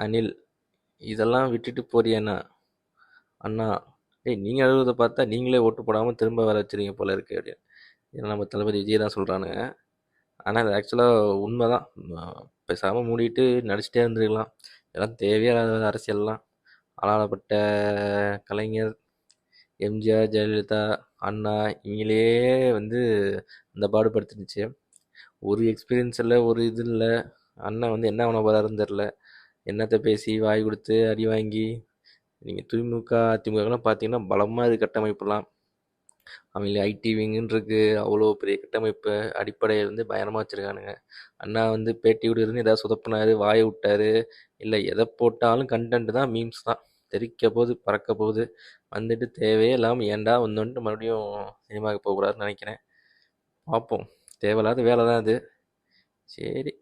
அனில் இதெல்லாம் விட்டுட்டு போறியேண்ணா. அண்ணா, டேய் நீங்க அழுவத பார்த்தா நீங்களே ஓட்டு போடாம திரும்ப வர வச்சிருவீங்க போல இருக்கு அப்படின்னு. ஏன்னா நம்ம தளபதி விஜய் தான் சொல்றானுங்க. ஆனா அது ஆக்சுவலா உண்மைதான். பேசாம மூடிட்டு நடிச்சிட்டே இருந்திருக்கலாம். இதெல்லாம் தேவையே இல்லாத அரசியல்லாம். ஆளாளப்பட்ட கலைஞர், எம்ஜிஆர், ஜெயலலிதா, அண்ணா இவங்களே வந்து அந்த பாடுபடுத்துனுச்சு. ஒரு எக்ஸ்பீரியன்ஸ் இல்லை, ஒரு இது இல்லை. அண்ணன் வந்து என்ன பண்ண போறாருன்னு தெரில. என்னத்த பேசி வாய் கொடுத்து அடி வாங்கி நீங்கள் திமுக அதிமுகலாம் பார்த்தீங்கன்னா பலமாக இது கட்டமைப்புலாம். அவங்களே ஐடி விங்குன்னு இருக்கு, அவ்வளோ பெரிய கட்டமைப்பு அடிப்படையை வந்து பயங்கரமாக வச்சுருக்கானுங்க. அண்ணா வந்து பேட்டி விடுறதுன்னு ஏதாவது சொதப்புனாரு, வாயை விட்டாரு, இல்லை எதை போட்டாலும் கண்டென்ட் தான், மீம்ஸ் தான். தெறிக்க போகுது, பறக்க போகுது. வந்துட்டு தேவையே இல்லாமல் ஏன்டா வந்தோன்ட்டு மறுபடியும் சினிமாவுக்கு போகக்கூடாதுன்னு நினைக்கிறேன். பார்ப்போம். தேவையில்லாத வேலை தான் அது. சரி.